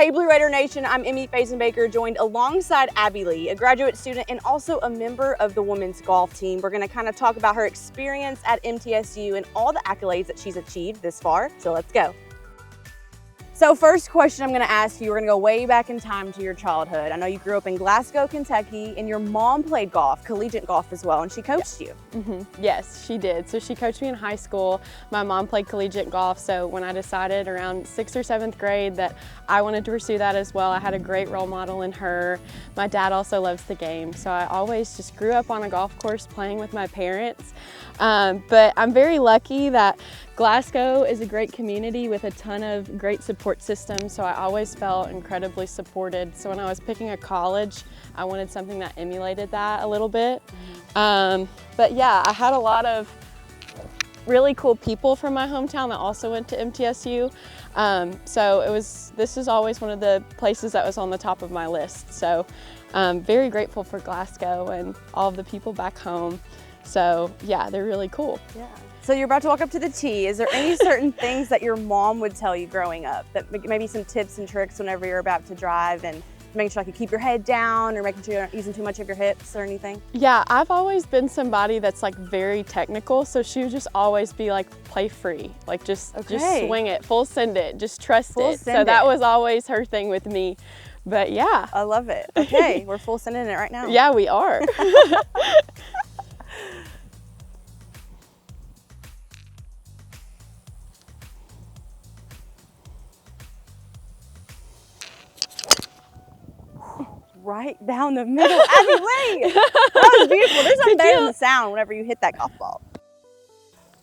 Hey Blue Raider Nation, I'm Emmy Fazenbaker, joined alongside Abbie Lee, a graduate student and also a member of the women's golf team. We're going to kind of talk about her experience at MTSU and all the accolades that she's achieved this far. So let's go. So first question I'm going to ask you, we're going to go way back in time to your childhood. I know you grew up in Glasgow, Kentucky, and your mom played golf, collegiate golf as well, and she coached you. Yes, she did. So she coached me in high school. My mom played collegiate golf, so when I decided around 6th or 7th grade that I wanted to pursue that as well, I had a great role model in her. My dad also loves the game, so I always just grew up on a golf course playing with my parents. But I'm very lucky that Glasgow is a great community with a ton of great support systems, so I always felt incredibly supported. So when I was picking a college, I wanted something that emulated that a little bit. But yeah, I had a lot of really cool people from my hometown that also went to MTSU. So this is always one of the places that was on the top of my list. So very grateful for Glasgow and all of the people back home. So yeah, they're really cool. Yeah. So you're about to walk up to the tee. Is there any certain things that your mom would tell you growing up, that maybe some tips and tricks whenever you're about to drive and making sure like you keep your head down or making sure you're not using too much of your hips or anything? Yeah, I've always been somebody that's like very technical. So she would just always be like, play free, like just swing it, full send it, just trust it. So that was always her thing with me. But yeah. I love it. Okay, we're full sending it right now. Yeah, we are. Right down the middle, Abbie Lee. That was beautiful. There's something better than the sound whenever you hit that golf ball.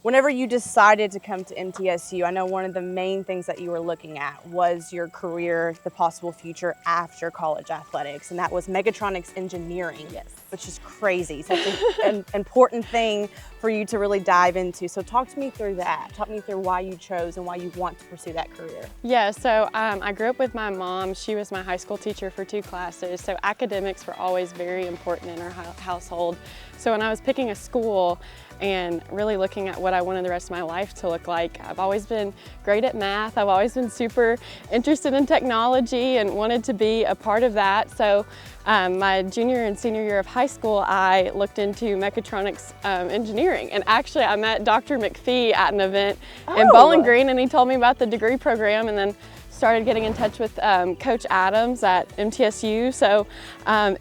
Whenever you decided to come to MTSU, I know one of the main things that you were looking at was your career, the possible future after college athletics, and that was mechatronics engineering. Yes. Which is crazy, such an important thing for you to really dive into. So talk to me through that. Talk me through why you chose and why you want to pursue that career. Yeah, so I grew up with my mom. She was my high school teacher for 2 classes, so academics were always very important in our household. So when I was picking a school and really looking at what I wanted the rest of my life to look like, I've always been great at math. I've always been super interested in technology and wanted to be a part of that. So my junior and senior year of high school, I looked into mechatronics engineering. And actually I met Dr. McPhee at an event in Bowling Green, and he told me about the degree program, and then started getting in touch with Coach Adams at MTSU. So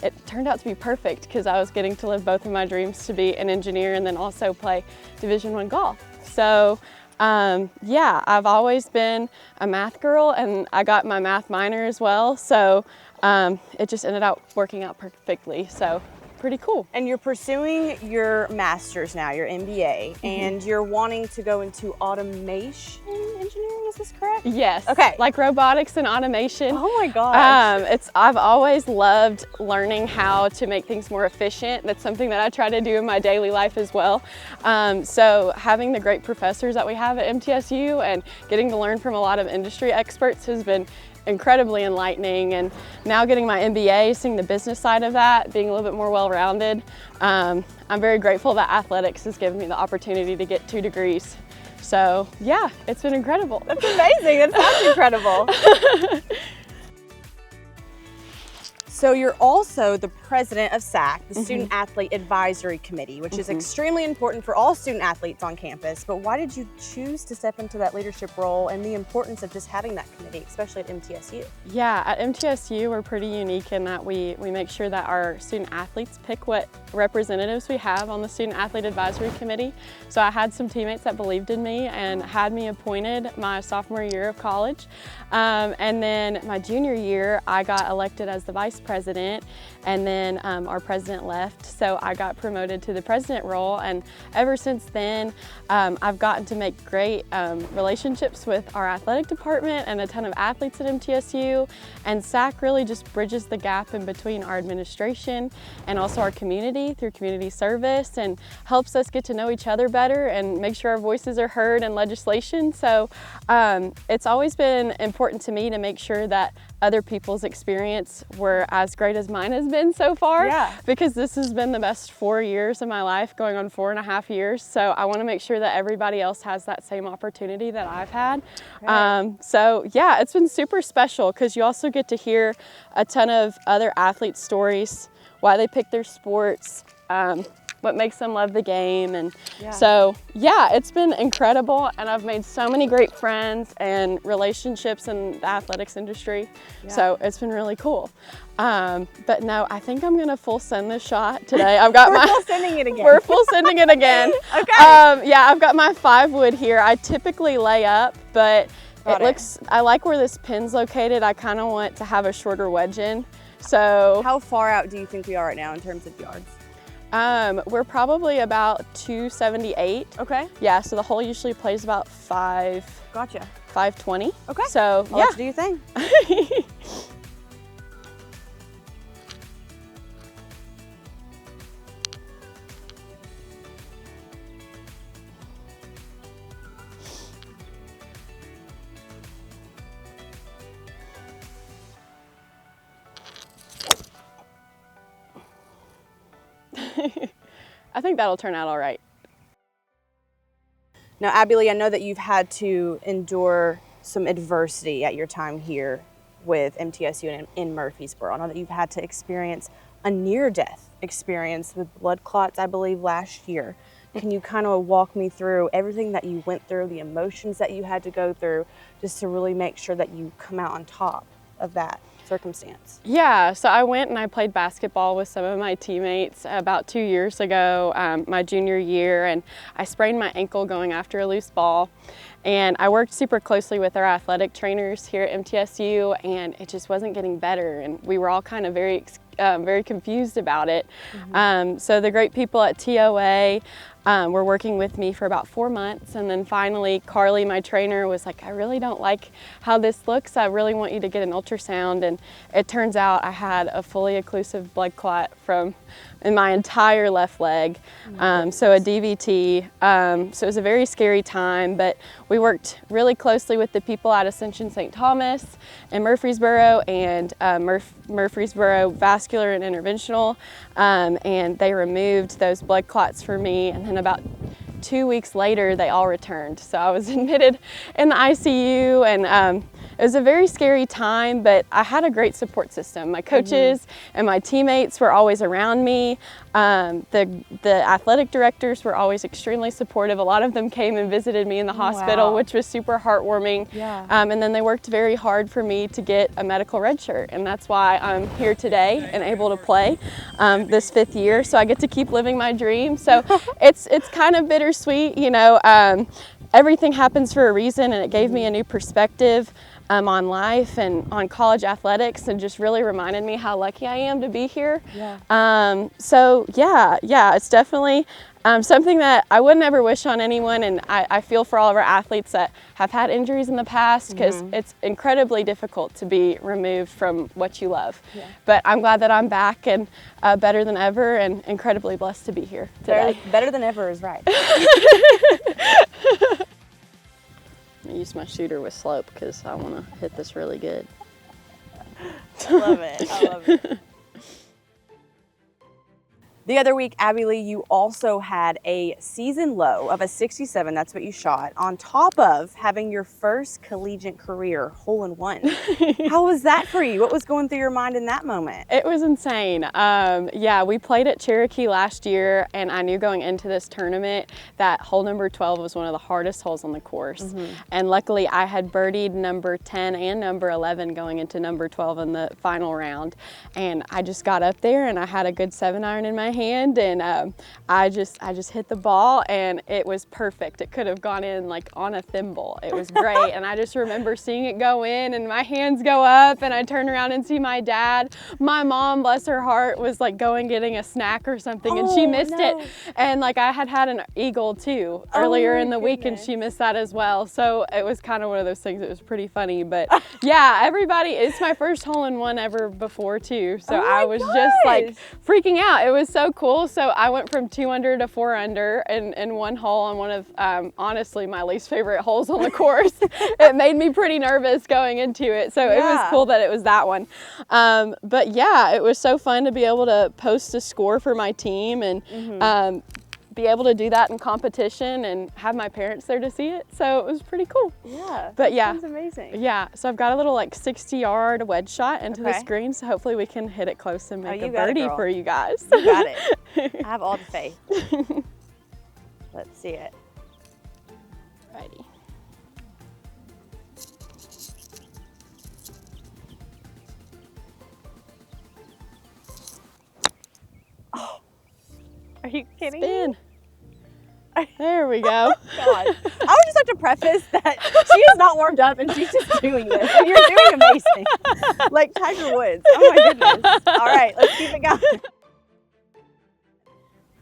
it turned out to be perfect because I was getting to live both of my dreams to be an engineer and then also play Division I golf. So yeah, I've always been a math girl, and I got my math minor as well. So it just ended up working out perfectly. So pretty cool. And you're pursuing your master's now, your MBA, and you're wanting to go into automation engineering, is this correct? Yes. Okay. Like robotics and automation. Oh my gosh. I've always loved learning how to make things more efficient. That's something that I try to do in my daily life as well. So having the great professors that we have at MTSU and getting to learn from a lot of industry experts has been incredibly enlightening, and now getting my MBA, seeing the business side of that, being a little bit more well-rounded. I'm very grateful that athletics has given me the opportunity to get 2 degrees. So yeah, it's been incredible. That's amazing, that sounds incredible. So you're also the president of SAC, the Student Athlete Advisory Committee, which is extremely important for all student athletes on campus. But why did you choose to step into that leadership role, and the importance of just having that committee, especially at MTSU? Yeah, at MTSU we're pretty unique in that we make sure that our student athletes pick what representatives we have on the Student Athlete Advisory Committee. So I had some teammates that believed in me and had me appointed my sophomore year of college. And then my junior year, I got elected as the vice president, and then our president left, so I got promoted to the president role. And ever since then, I've gotten to make great relationships with our athletic department and a ton of athletes at MTSU. And SAC really just bridges the gap in between our administration and also our community through community service, and helps us get to know each other better and make sure our voices are heard in legislation. So it's always been important to me to make sure that other people's experience were as as great as mine has been so far, Yeah. because this has been the best 4 years of my life, going on 4.5 years. So I want to make sure that everybody else has that same opportunity that I've had. So yeah, it's been super special because you also get to hear a ton of other athletes' stories, why they pick their sports, what makes them love the game. And so yeah, it's been incredible, and I've made so many great friends and relationships in the athletics industry. So it's been really cool. But no, I think I'm gonna full send this shot today. I've got We're full sending it again. We're full sending it again. Okay. Yeah, I've got my 5 wood here. I typically lay up, but I like where this pin's located. I kind of want to have a shorter wedge in. So How far out do you think we are right now in terms of yards? we're probably about 278. Okay. Yeah, so the hole usually plays about 520. Okay. So I'll let you do your thing. I think that'll turn out all right. Now, Abbie Lee, I know that you've had to endure some adversity at your time here with MTSU and in Murfreesboro. I know that you've had to experience a near-death experience with blood clots, I believe, last year. Can you kind of walk me through everything that you went through, the emotions that you had to go through, just to really make sure that you come out on top of that circumstance? Yeah, so I went and I played basketball with some of my teammates about 2 years ago, my junior year, and I sprained my ankle going after a loose ball. And I worked super closely with our athletic trainers here at MTSU, and it just wasn't getting better, and we were all kind of very confused about it. So the great people at TOA were working with me for about 4 months, and then finally Carly, my trainer, was like, I really don't like how this looks. I really want you to get an ultrasound. And it turns out I had a fully occlusive blood clot in my entire left leg, so a DVT. So it was a very scary time, but we worked really closely with the people at Ascension St. Thomas and Murfreesboro and Murfreesboro Vascular and Interventional, and they removed those blood clots for me, and then about 2 weeks later they all returned. So I was admitted in the ICU, and it was a very scary time, but I had a great support system. My coaches and my teammates were always around me. The athletic directors were always extremely supportive. A lot of them came and visited me in the hospital, which was super heartwarming. And then they worked very hard for me to get a medical red shirt, and that's why I'm here today and able to play this 5th year. So I get to keep living my dream. So it's kind of bittersweet, you know. Everything happens for a reason, and it gave me a new perspective on life and on college athletics, and just really reminded me how lucky I am to be here. So yeah, it's definitely something that I would never wish on anyone, and I feel for all of our athletes that have had injuries in the past, because it's incredibly difficult to be removed from what you love. But I'm glad that I'm back and better than ever, and incredibly blessed to be here today. Better than ever is right. I use my shooter with slope because I want to hit this really good. I love it. I love it. The other week, Abbie Lee, you also had a season low of a 67, that's what you shot, on top of having your first collegiate career hole-in-one. How was that for you? What was going through your mind in that moment? It was insane. Yeah, we played at Cherokee last year, and I knew going into this tournament that hole number 12 was one of the hardest holes on the course. And luckily, I had birdied number 10 and number 11 going into number 12 in the final round. And I just got up there, and I had a good 7-iron in my hand, and I just hit the ball, and it was perfect. It could have gone in like on a thimble. It was great. And I just remember seeing it go in, and my hands go up, and I turn around and see my dad. My mom, bless her heart, was like going getting a snack or something, and she missed it. And like I had an eagle too earlier in the week, and she missed that as well. So it was kind of one of those things that was pretty funny. But yeah, everybody, it's my first hole-in-one ever before too. So I was just like freaking out. It was so so cool. So I went from 2 under to 4 under in one hole on one of, honestly, my least favorite holes on the course. It made me pretty nervous going into it. So it was cool that it was that one. But yeah, it was so fun to be able to post a score for my team and be able to do that in competition and have my parents there to see it. So it was pretty cool. Yeah. But yeah. That's amazing. Yeah. So I've got a little like 60-yard wedge shot into this green. So hopefully we can hit it close and make a birdie for you guys. You got it. I have all the faith. Let's see it. Righty. Oh. Are you kidding Spin. me? There we go. God. I would just like to preface that she is not warmed up and she's just doing this. And you're doing amazing. Like Tiger Woods. Oh my goodness. All right, let's keep it going.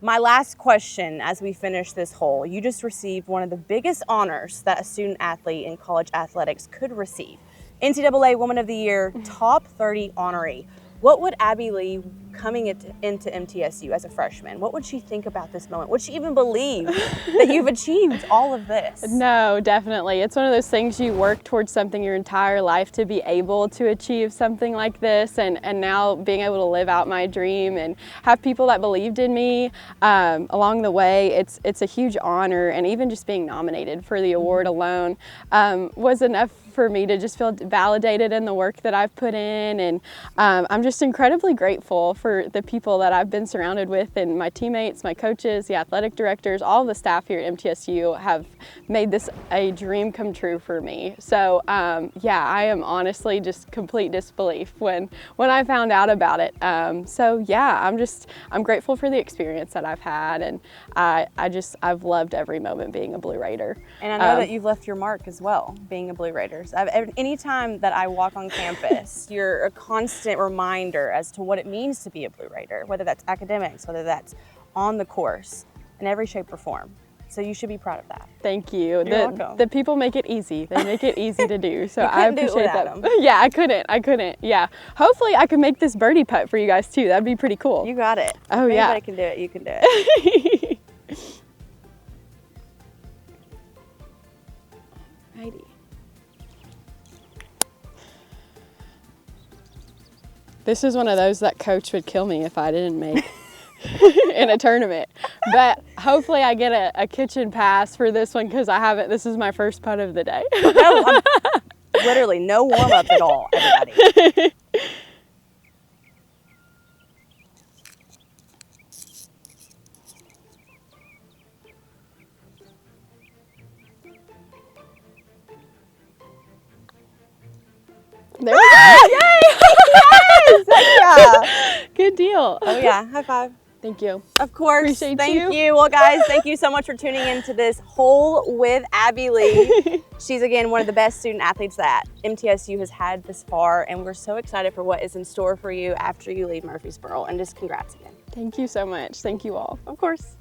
My last question as we finish this hole. You just received one of the biggest honors that a student athlete in college athletics could receive. NCAA Woman of the Year, top 30 honoree. What would Abbie Lee coming into MTSU as a freshman, what would she think about this moment? Would she even believe that you've achieved all of this? No, definitely. It's one of those things you work towards something your entire life to be able to achieve something like this, and now being able to live out my dream and have people that believed in me along the way, it's a huge honor, and even just being nominated for the award alone was enough for me to just feel validated in the work that I've put in, and I'm just incredibly grateful for the people that I've been surrounded with, and my teammates, my coaches, the athletic directors, all the staff here at MTSU have made this a dream come true for me. So yeah, I am honestly just complete disbelief when I found out about it. So yeah, I'm grateful for the experience that I've had, and I've loved every moment being a Blue Raider. And I know that you've left your mark as well, being a Blue Raider. Anytime that I walk on campus, you're a constant reminder as to what it means to be a Blue Raider, whether that's academics, whether that's on the course, in every shape or form. So you should be proud of that. Thank you. You're welcome. The people make it easy. They make it easy to do. So I appreciate that. Yeah, I couldn't. Yeah. Hopefully I can make this birdie putt for you guys too. That'd be pretty cool. You got it. Oh if yeah. Anybody can do it, you can do it. Righty. This is one of those that coach would kill me if I didn't make in a tournament. But hopefully I get a kitchen pass for this one, because this is my first putt of the day. No, literally no warm up at all, everybody. There we go. Yay! Yes! Yeah. Good deal. Oh yeah, high five. Thank you. Of course. Appreciate Thank you. Well, guys, thank you so much for tuning into this hole with Abbie Lee. She's, again, one of the best student athletes that MTSU has had this far, and we're so excited for what is in store for you after you leave Murfreesboro. And just congrats again. Thank you so much. Thank you all. Of course.